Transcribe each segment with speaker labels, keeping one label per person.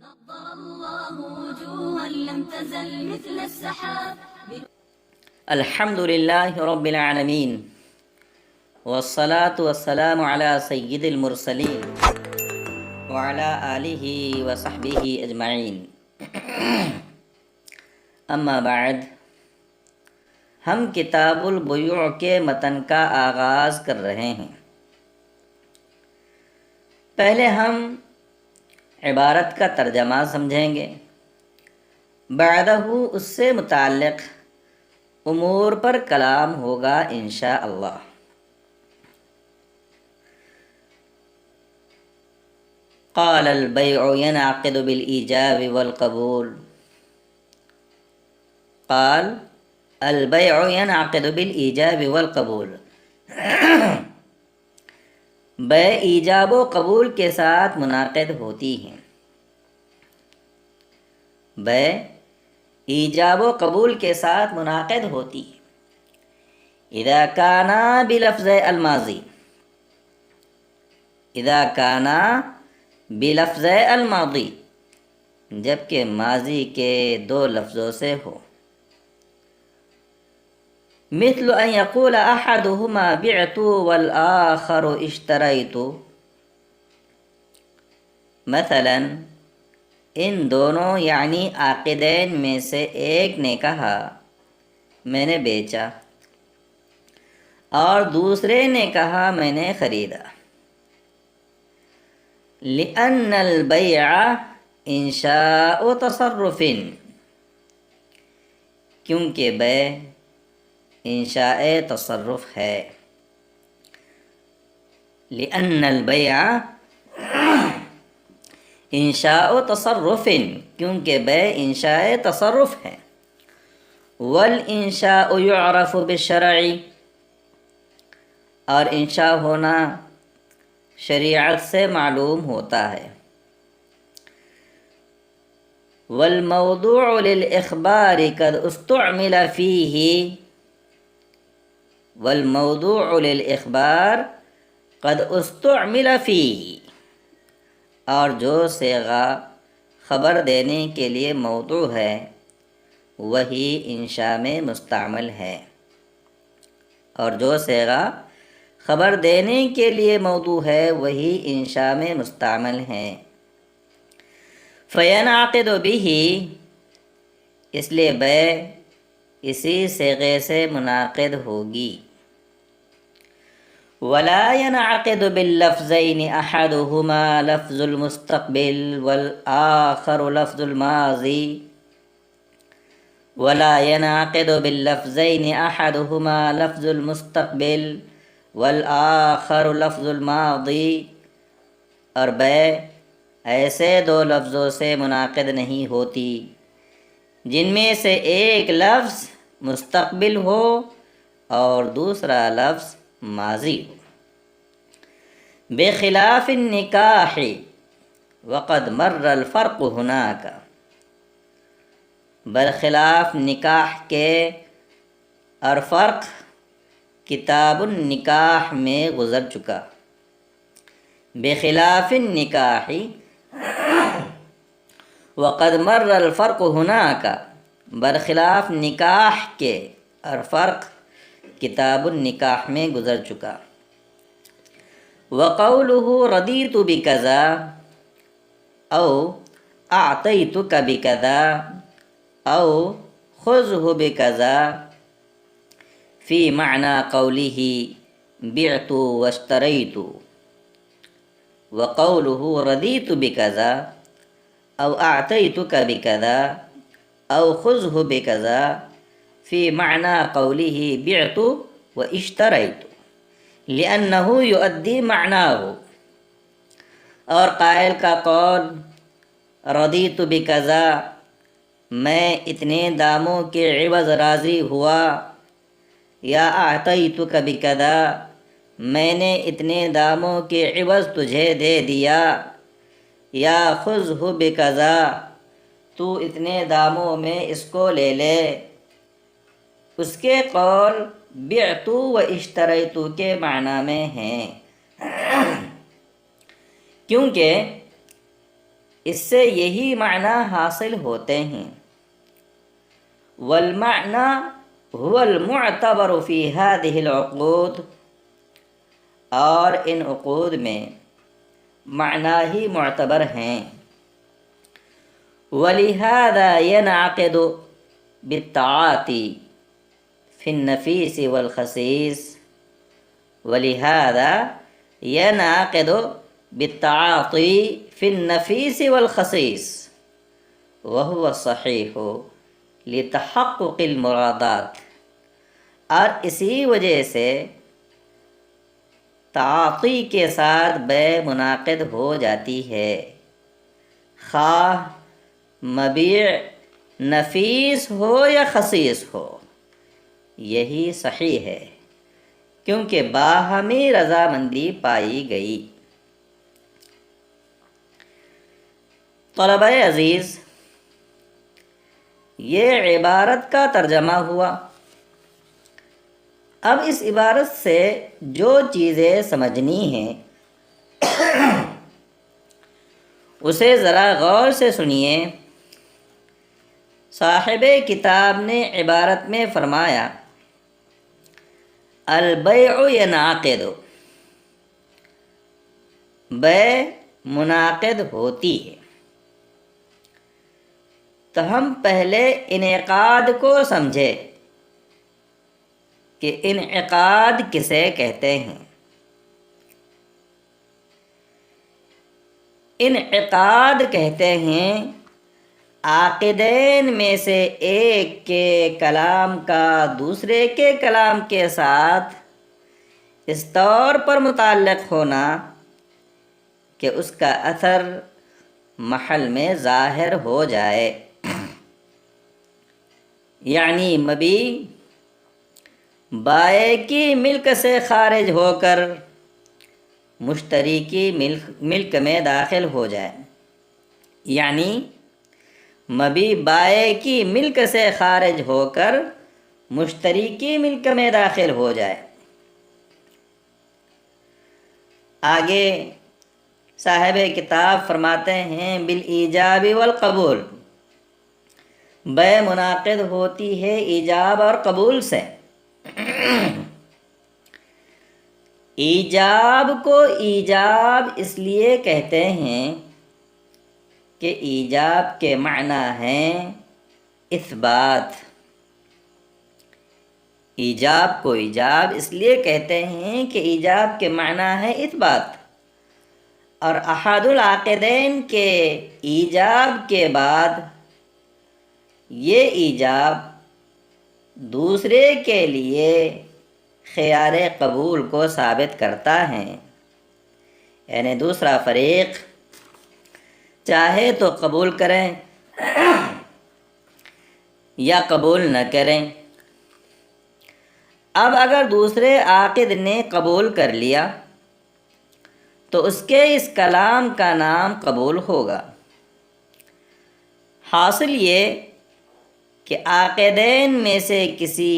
Speaker 1: نضر الله وجوها لم تزل مثل السحاب.
Speaker 2: الحمد لله رب العالمين والصلاة والسلام على سيد المرسلين وعلى آله وصحبه أجمعين. اما بعد، ہم کتاب البیوع کے متن کا آغاز کر رہے ہیں۔ پہلے ہم عبارت کا ترجمہ سمجھیں گے، بعدہ اس سے متعلق امور پر کلام ہوگا انشاءاللہ۔ قال البیع ينعقد بالإیجاب والقبول۔ قال البیع ينعقد بالإیجاب والقبول۔ بیع ایجاب و قبول کے ساتھ منعقد ہوتی ہیں۔ بیع ایجاب و قبول کے ساتھ منعقد ہوتی ہے۔ اذا کانا بلفظ الماضی، اذا کانا بلفظ الماضی، جبکہ ماضی کے دو لفظوں سے ہو۔ مثل ان یقول احدهما بعت والآخر اشتریت، مثلا ان دونوں یعنی عاقدین میں سے ایک نے کہا میں نے بیچا، اور دوسرے نے کہا میں نے خریدا۔ لأن البیع انشاء تصرف، کیونکہ بیع انشاء تصرف ہے۔ لأن البیع انشاء تصرف، کیونکہ بیع انشاء تصرف ہے۔ والانشاء یعرف بالشرع، اور انشاء ہونا شریعت سے معلوم ہوتا ہے۔ والموضوع للإخبار قد استعمل فيه، والموضوع للإخبار قد استعمل فيه، اور جو صیغہ خبر دینے کے لیے موضوع ہے وہی انشاء میں مستعمل ہے، اور جو صیغہ خبر دینے کے لیے موضوع ہے وہی انشاء میں مستعمل ہے۔ فینعقد بہ، اس لیے بیع اسی صیغے سے منعقد ہوگی۔ ولا ينعقد باللفظين احدهما لفظ المستقبل والآخر لفظ الماضي، ولا ينعقد باللفظين احدهما لفظ المستقبل والآخر لفظ الماضي، اور بیع ایسے دو لفظوں سے منعقد نہیں ہوتی جن میں سے ایک لفظ مستقبل ہو اور دوسرا لفظ ماضی ہو۔ بخلاف النکاح وقد مر الفرق هناك، برخلاف نکاح کے، اور فرق کتاب النکاح میں گزر چکا۔ بخلاف النکاح وقد مر الفرق هناك، برخلاف نکاح کے، اور فرق کتاب النکاح میں گزر چکا۔ وقوله رضیت بکذا او اعطیتک بکذا او خذه بکذا فی معنی قوله بعت واشتریت، وقوله رضیت بکذا او اعطیتک بکذا او خذه بکذا فی معنی قوله بعت واشتریت لأنه یؤدی معناه، اور قائل کا قول رضیت بکذا، میں اتنے داموں کے عوض راضی ہوا، یا اعطیتک بکذا، میں نے اتنے داموں کے عوض تجھے دے دیا، یا خذہ بکذا، تو اتنے داموں میں اس کو لے لے۔ اس کے قول بعت و اشتریت کے معنی میں ہیں، کیونکہ اس سے یہی معنی حاصل ہوتے ہیں۔ والمعنی هو المعتبر فی هذه العقود، اور ان عقود میں معنی ہی معتبر ہیں۔ ولہذا ينعقد بالتعاطی فی النفیس والخسیس، ولہذا ينعقد بالتعاطی فی النفیس والخسیس وهو الصحیح لتحقق المرادات، اور اسی وجہ سے تعاطی کے ساتھ بیع منعقد ہو جاتی ہے، خواہ مبیع نفیس ہو یا خسیس ہو، یہی صحیح ہے کیونکہ باہمی رضامندی پائی گئی۔ طلبہ عزیز، یہ عبارت کا ترجمہ ہوا۔ اب اس عبارت سے جو چیزیں سمجھنی ہیں اسے ذرا غور سے سنیے۔ صاحب کتاب نے عبارت میں فرمایا البیع ینعقد، بیع منعقد ہوتی ہے۔ تو ہم پہلے انعقاد کو سمجھے کہ انعقاد کسے کہتے ہیں۔ انعقاد کہتے ہیں عاقدین میں سے ایک کے کلام کا دوسرے کے کلام کے ساتھ اس طور پر متعلق ہونا کہ اس کا اثر محل میں ظاہر ہو جائے، یعنی مبیع بائع کی ملک سے خارج ہو کر مشتری کی ملک میں داخل ہو جائے، یعنی مبیع بائع کی ملک سے خارج ہو کر مشتری کی ملک میں داخل ہو جائے۔ آگے صاحب کتاب فرماتے ہیں بالایجاب والقبول، بیع منعقد ہوتی ہے ایجاب اور قبول سے۔ ایجاب کو ایجاب اس لیے کہتے ہیں کہ ایجاب کے معنی ہیں اثبات۔ ایجاب کو ایجاب اس لیے کہتے ہیں کہ ایجاب کے معنی ہے اثبات، اور احد العاقدین کے ایجاب کے بعد یہ ایجاب دوسرے کے لیے خیار قبول کو ثابت کرتا ہے، یعنی دوسرا فریق چاہے تو قبول کریں یا قبول نہ کریں۔ اب اگر دوسرے عاقد نے قبول کر لیا تو اس کے اس کلام کا نام قبول ہوگا۔ حاصل یہ کہ عاقدین میں سے کسی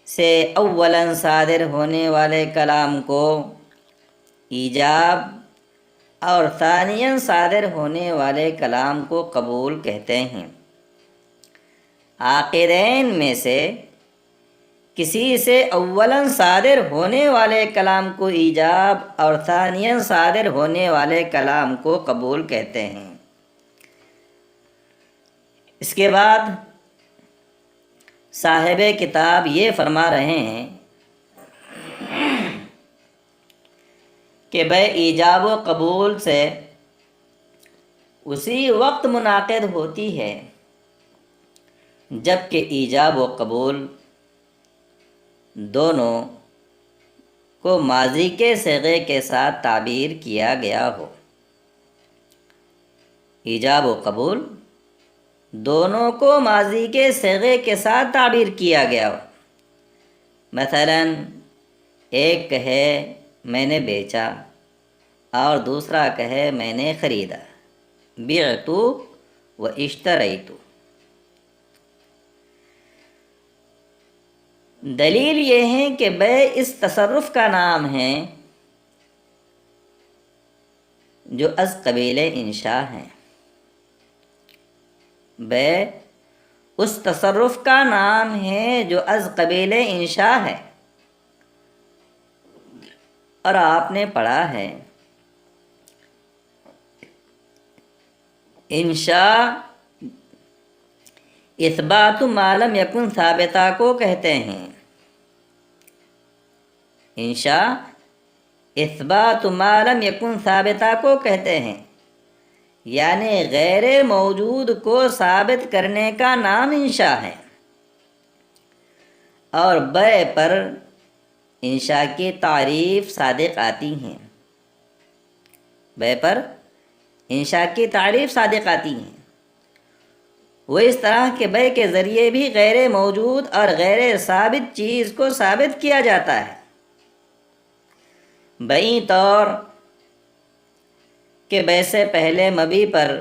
Speaker 2: سے اولاً صادر ہونے والے کلام کو ایجاب اور ثانیاً صادر ہونے والے کلام کو قبول کہتے ہیں۔ عاقدین میں سے کسی سے اولاً صادر ہونے والے کلام کو ایجاب اور ثانیاً صادر ہونے والے کلام کو قبول کہتے ہیں۔ اس کے بعد صاحب کتاب یہ فرما رہے ہیں کہ بیع ایجاب و قبول سے اسی وقت منعقد ہوتی ہے جب کہ ایجاب و قبول دونوں کو ماضی کے صیغے کے ساتھ تعبیر کیا گیا ہو۔ ایجاب و قبول دونوں کو ماضی کے صیغے کے ساتھ تعبیر کیا گیا ہو۔ مثلاً ایک کہے میں نے بیچا اور دوسرا کہے میں نے خریدا، بعت و اشتریت۔ دلیل یہ ہے کہ بیع اس تصرف کا نام ہے جو از قبیل انشاء ہیں۔ بے اس تصرف کا نام ہے جو از قبیل انشاء ہے، اور آپ نے پڑھا ہے انشاء اثبات ما لم یکن ثابتہ کو کہتے ہیں۔ انشاء اثبات ما لم یکن ثابتہ کو کہتے ہیں، یعنی غیر موجود کو ثابت کرنے کا نام انشاء ہے۔ اور بے پر انشاء کی تعریف صادق آتی ہیں، بے پر انشاء کی تعریف صادق آتی ہیں۔ وہ اس طرح کے بے کے ذریعے بھی غیر موجود اور غیر ثابت چیز کو ثابت کیا جاتا ہے۔ بئی طور کہ بے سے پہلے مبی پر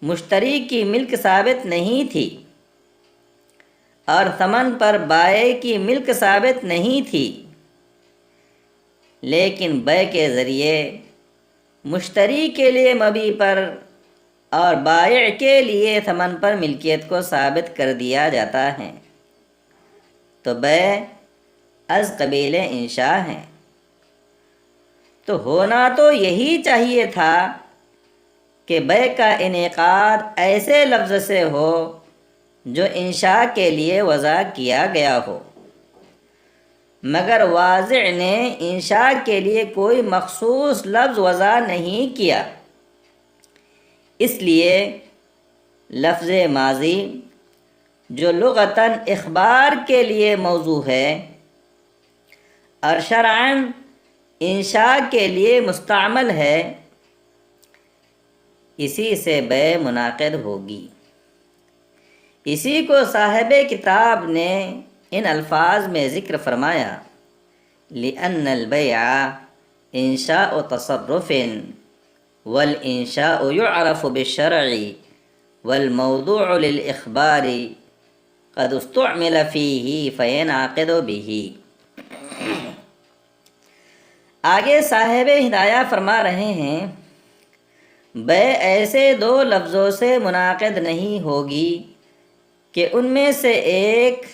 Speaker 2: مشتری کی ملک ثابت نہیں تھی اور ثمن پر بائع کی ملک ثابت نہیں تھی، لیکن بے کے ذریعے مشتری کے لیے مبی پر اور بائع کے لیے ثمن پر ملکیت کو ثابت کر دیا جاتا ہے، تو بے از قبیل انشاء ہے۔ تو ہونا تو یہی چاہیے تھا کہ بے کا انعقاد ایسے لفظ سے ہو جو انشاء کے لیے وضع کیا گیا ہو، مگر واضع نے انشاء کے لیے کوئی مخصوص لفظ وضع نہیں کیا، اس لیے لفظ ماضی جو لغتاً اخبار کے لیے موضوع ہے اور شرعاً انشاء کے لیے مستعمل ہے، اسی سے بے منعقد ہوگی۔ اسی کو صاحب کتاب نے ان الفاظ میں ذکر فرمایا، لِأَنَّ الْبَيْعَ إِنشَاءُ تَصَرُّفٍ وَالْإِنشَاءُ يُعْرَفُ بِالشَّرْعِ وَالْمَوْضُوعُ لِلْإِخْبَارِ قَدْ اسْتُعْمِلَ فِيهِ فَيَنْعَقِدُ بِهِ۔ آگے صاحب ہدایہ فرما رہے ہیں، بے ایسے دو لفظوں سے منعقد نہیں ہوگی کہ ان میں سے ایک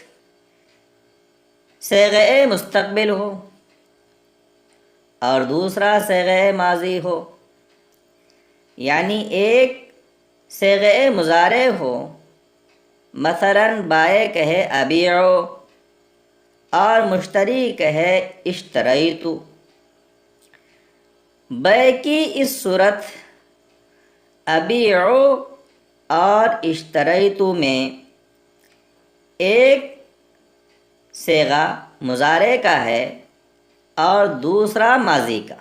Speaker 2: صیغہ مستقبل ہو اور دوسرا صیغہ ماضی ہو، یعنی ایک صیغہ مضارع ہو، مثلاً بائع کہے ابیعو اور مشتری کہے اشتریتو۔ بے کی اس صورت ابیعو اور اشتریتو میں ایک صیغہ مضارع کا ہے اور دوسرا ماضی کا،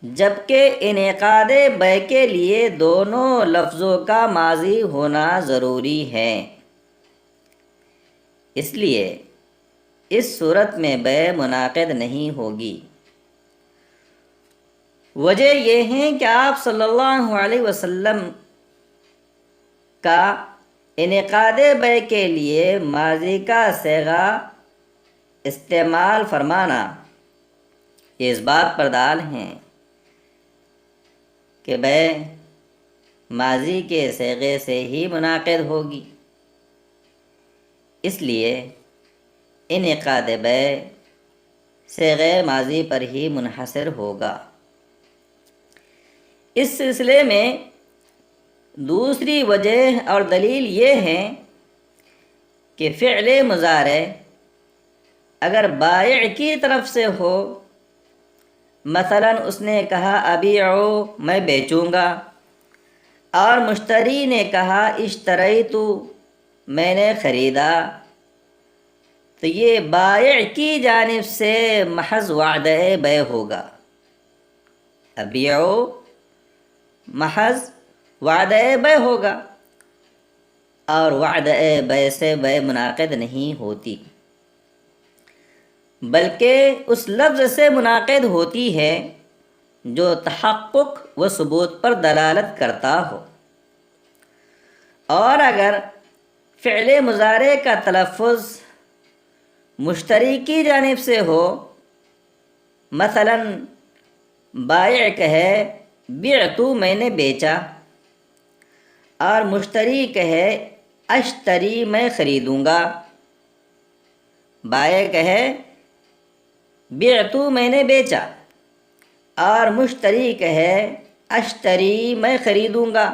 Speaker 2: جبکہ انعقاد بے کے لیے دونوں لفظوں کا ماضی ہونا ضروری ہے۔ اس لیے اس صورت میں بے منعقد نہیں ہوگی۔ وجہ یہ ہے کہ آپ صلی اللہ علیہ وسلم کا انعقاد بے کے لیے ماضی کا صیغہ استعمال فرمانا یہ اس بات پر دال ہیں کہ بے ماضی کے صیغے سے ہی منعقد ہوگی، اس لیے انعقاد بے صیغہ ماضی پر ہی منحصر ہوگا۔ اس سلسلے میں دوسری وجہ اور دلیل یہ ہے کہ فعل مضارع اگر بائع کی طرف سے ہو، مثلاً اس نے کہا ابیعو میں بیچوں گا، اور مشتری نے کہا اشتریتو میں نے خریدا، تو یہ بائع کی جانب سے محض وعدہ بے ہوگا۔ ابیعو محض وعدہ بے ہوگا، اور وعدہ بے سے بے منعقد نہیں ہوتی، بلکہ اس لفظ سے منعقد ہوتی ہے جو تحقق و ثبوت پر دلالت کرتا ہو۔ اور اگر فعل مضارع کا تلفظ مشتری کی جانب سے ہو، مثلا بائع کہے بعتو میں نے بیچا، اور مشتری کہے اشتری میں خریدوں گا۔ بائع کہے بعتو میں نے بیچا، اور مشتری کہے اشتری میں خریدوں گا،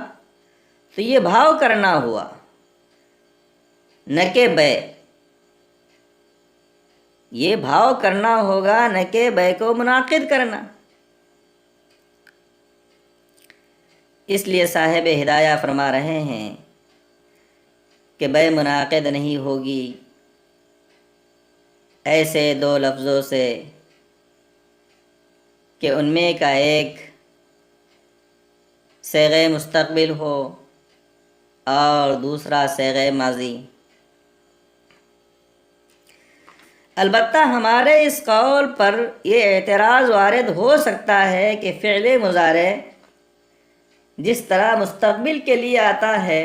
Speaker 2: تو یہ بھاؤ کرنا ہوا، نہ کہ بے۔ یہ بھاؤ کرنا ہوگا، نہ کہ بے کو منعقد کرنا۔ اس لیے صاحب ہدایہ فرما رہے ہیں کہ بے منعقد نہیں ہوگی ایسے دو لفظوں سے کہ ان میں کا ایک صیغہ مستقبل ہو اور دوسرا صیغہ ماضی۔ البتہ ہمارے اس قول پر یہ اعتراض وارد ہو سکتا ہے کہ فعل مضارع جس طرح مستقبل کے لیے آتا ہے،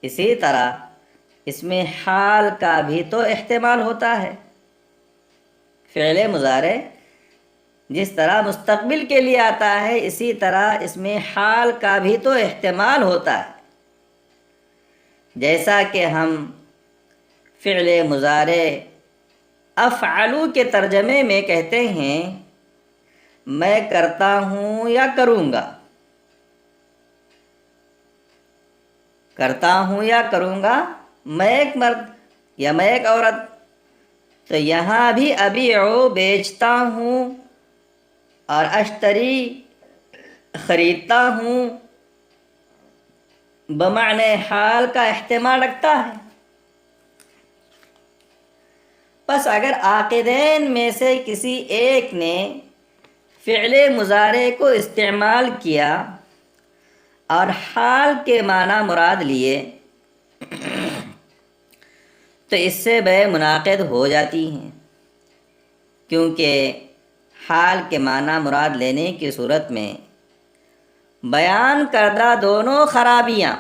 Speaker 2: اسی طرح اس میں حال کا بھی تو احتمال ہوتا ہے۔ فعل مضارع جس طرح مستقبل کے لیے آتا ہے، اسی طرح اس میں حال کا بھی تو احتمال ہوتا ہے۔ جیسا کہ ہم فعل مضارع افعلو کے ترجمے میں کہتے ہیں میں کرتا ہوں یا کروں گا، کرتا ہوں یا کروں گا، میں ایک مرد یا میں ایک عورت۔ تو یہاں بھی ابیعو بیچتا ہوں اور اشتری خریدتا ہوں بمعنی حال کا احتمال رکھتا ہے۔ پس اگر عاقدین میں سے کسی ایک نے فعل مضارع کو استعمال کیا اور حال کے معنی مراد لیے تو اس سے بے منعقد ہو جاتی ہیں، کیونکہ حال کے معنی مراد لینے کی صورت میں بیان کردہ دونوں خرابیاں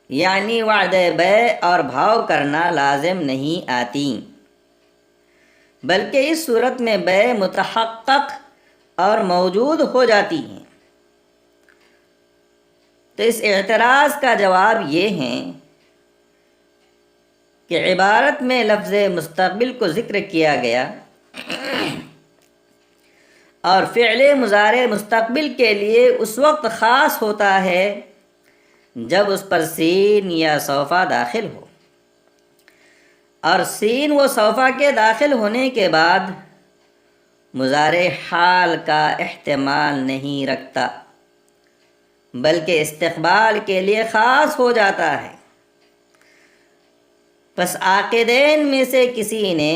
Speaker 2: یعنی وعدہ بیع اور بھاؤ کرنا لازم نہیں آتی، بلکہ اس صورت میں بیع متحقق اور موجود ہو جاتی ہیں۔ تو اس اعتراض کا جواب یہ ہے کہ عبارت میں لفظ مستقبل کو ذکر کیا گیا اور فعل مضارع مستقبل کے لیے اس وقت خاص ہوتا ہے جب اس پر سین یا سوفا داخل ہو، اور سین و سوفا کے داخل ہونے کے بعد مضارع حال کا احتمال نہیں رکھتا بلکہ استقبال کے لیے خاص ہو جاتا ہے۔ پس عاقدین میں سے کسی نے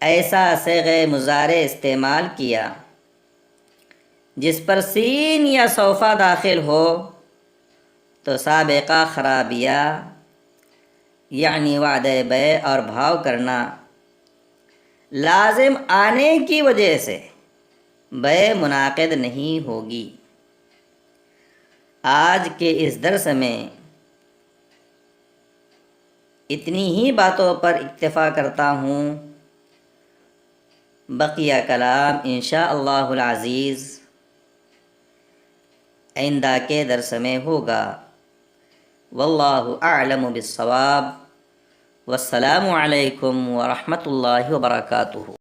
Speaker 2: ایسا صیغہ مضارع استعمال کیا جس پر سین یا سوفا داخل ہو تو سابقہ خرابیہ یعنی وعدہ بیع اور بھاؤ کرنا لازم آنے کی وجہ سے بیع منعقد نہیں ہوگی۔ آج کے اس درس میں اتنی ہی باتوں پر اکتفا کرتا ہوں، بقیہ کلام انشاءاللہ العزیز آئندہ کے درس میں ہوگا۔ واللہ اعلم بالصواب، والسلام علیکم ورحمۃ اللہ وبرکاتہ۔